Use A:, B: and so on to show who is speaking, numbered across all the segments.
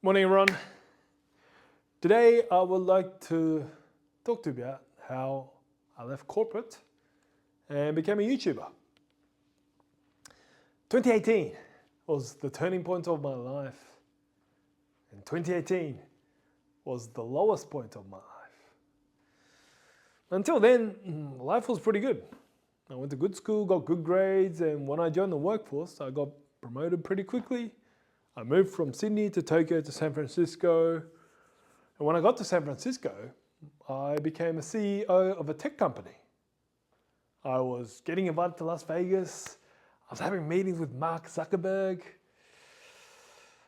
A: Morning everyone. Today I would like to talk to you about how I left corporate and became a YouTuber. 2018 was the turning point of my life, and 2018 was the lowest point of my life. Until then, life was pretty good. I went to good school, got good grades, and when I joined the workforce, I got promoted pretty quickly. I moved from Sydney to Tokyo to San Francisco. And when I got to San Francisco, I became a CEO of a tech company. I was getting invited to Las Vegas. I was having meetings with Mark Zuckerberg.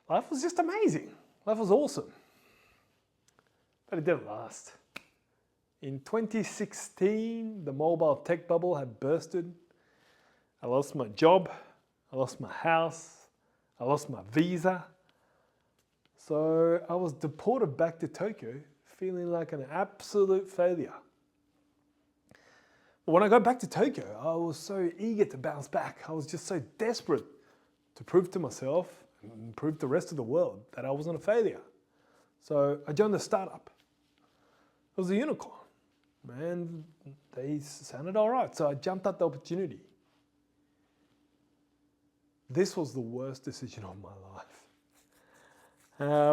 A: Life was just amazing. Life was awesome. But it didn't last. In 2016, the mobile tech bubble had bursted. I lost my job. I lost my house. I lost my visa. So I was deported back to Tokyo feeling like an absolute failure. But when I got back to Tokyo, I was so eager to bounce back. I was just so desperate to prove to myself and prove to the rest of the world that I wasn't a failure. So I joined a startup. It was a unicorn. Man, they sounded all right. So I jumped at the opportunity. This was the worst decision of my life.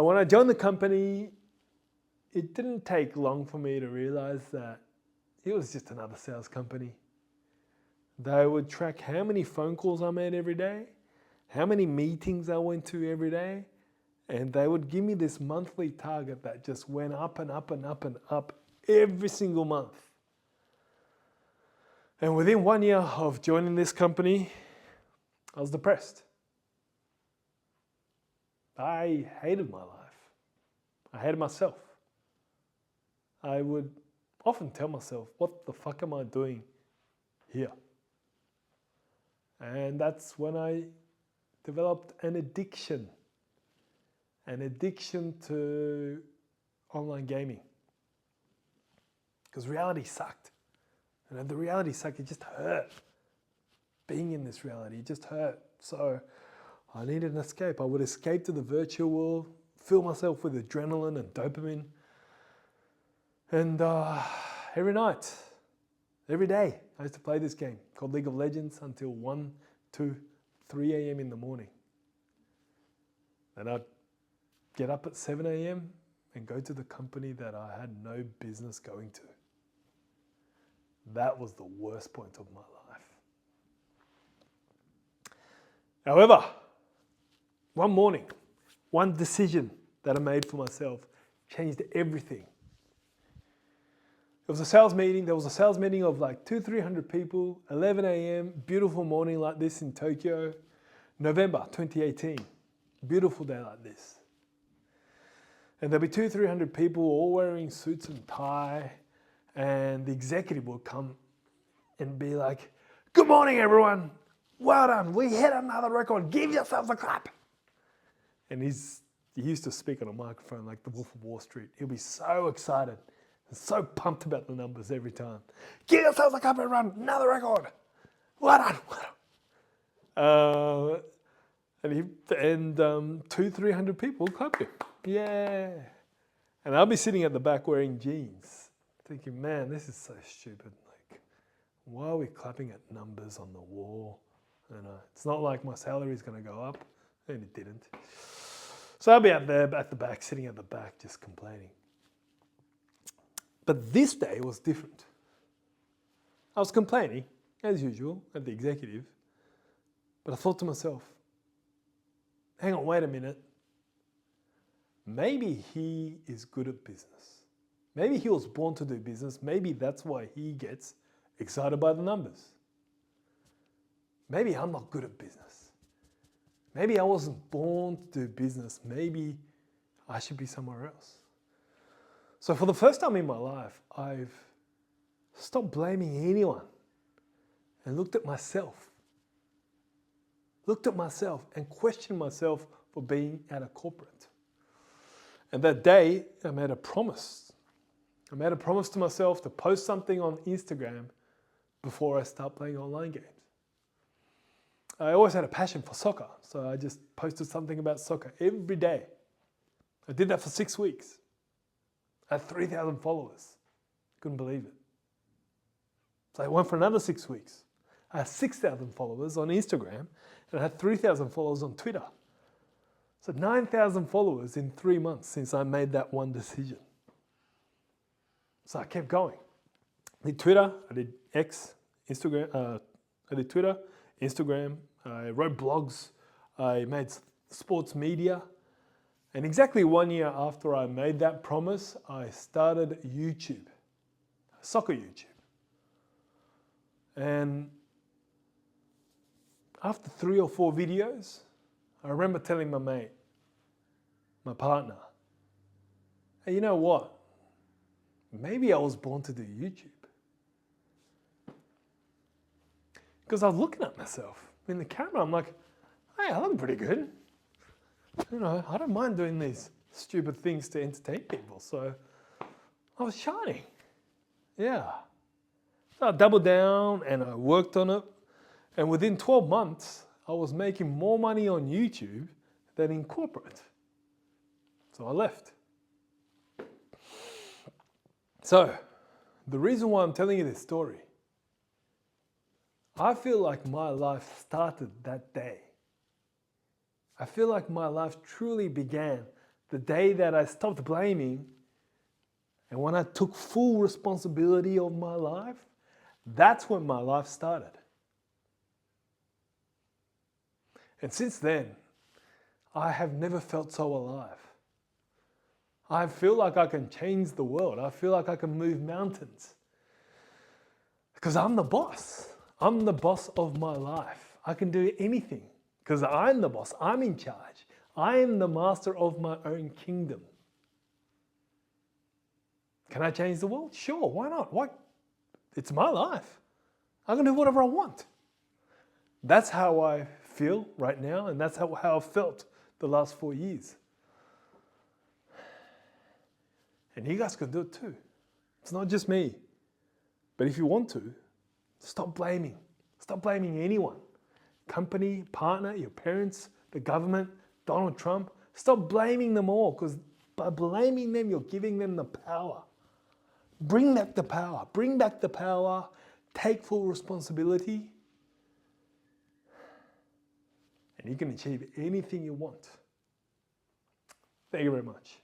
A: When I joined the company, it didn't take long for me to realize that it was just another sales company. They would track how many phone calls I made every day, how many meetings I went to every day, and they would give me this monthly target that just went up and up and up and up every single month. And within 1 year of joining this company, I was depressed. I hated my life. I hated myself. I would often tell myself, what the fuck am I doing here? And that's when I developed an addiction to online gaming. Because reality sucked. And the reality sucked, it just hurt. Being in this reality, it just hurt. So I needed an escape. I would escape to the virtual world, fill myself with adrenaline and dopamine. And every night, every day, I used to play this game called League of Legends until 1, 2, 3 a.m. in the morning. Then I'd get up at 7 a.m. and go to the company that I had no business going to. That was the worst point of my life. However, one morning, one decision that I made for myself changed everything. It was a sales meeting. There was a sales meeting of like 200-300 people, 11 a.m., beautiful morning like this in Tokyo, November 2018, beautiful day like this. And there'll be 200-300 people all wearing suits and tie, and the executive will come and be like, "Good morning, everyone. Well done. We hit another record. Give yourselves a clap." And he used to speak on a microphone like the Wolf of Wall Street. He'll be so excited and so pumped about the numbers every time. "Give yourselves a clap, everyone. Another record. Well done. Well done." 200-300 people clapped him. Yeah. And I'll be sitting at the back wearing jeans, thinking, man, this is so stupid. Like, why are we clapping at numbers on the wall? It's not like my salary is going to go up, and it didn't. So I'll be out there at the back, sitting at the back, just complaining. But this day was different. I was complaining, as usual, at the executive, but I thought to myself, hang on, wait a minute. Maybe he is good at business. Maybe he was born to do business. Maybe that's why he gets excited by the numbers. Maybe I'm not good at business. Maybe I wasn't born to do business. Maybe I should be somewhere else. So for the first time in my life, I've stopped blaming anyone and looked at myself. Looked at myself and questioned myself for being at a corporate. And that day, I made a promise. I made a promise to myself to post something on Instagram before I start playing online games. I always had a passion for soccer, so I just posted something about soccer every day. I did that for 6 weeks. I had 3,000 followers. Couldn't believe it. So I went for another 6 weeks. I had 6,000 followers on Instagram and I had 3,000 followers on Twitter. So 9,000 followers in 3 months since I made that one decision. So I kept going. I did Twitter, I did X, Instagram, I did Twitter, Instagram, I wrote blogs, I made sports media. And exactly 1 year after I made that promise, I started YouTube, soccer YouTube. And after 3 or 4 videos, I remember telling my mate, my partner, hey, you know what? Maybe I was born to do YouTube. Because I was looking at myself in the camera, I'm like, hey, I look pretty good. You know, I don't mind doing these stupid things to entertain people. So I was shining. Yeah. So I doubled down and I worked on it. And within 12 months, I was making more money on YouTube than in corporate. So I left. So the reason why I'm telling you this story, I feel like my life started that day. I feel like my life truly began the day that I stopped blaming, and when I took full responsibility of my life, that's when my life started. And since then, I have never felt so alive. I feel like I can change the world. I feel like I can move mountains. Because I'm the boss. I'm the boss of my life. I can do anything because I'm the boss. I'm in charge. I am the master of my own kingdom. Can I change the world? Sure, why not? Why? It's my life. I can do whatever I want. That's how I feel right now, and that's how I've felt the last 4 years. And you guys can do it too. It's not just me. But if you want to, stop blaming. Stop blaming anyone. Company, partner, your parents, the government, Donald Trump. Stop blaming them all, because by blaming them, you're giving them the power. Bring back the power. Bring back the power. Take full responsibility. And you can achieve anything you want. Thank you very much.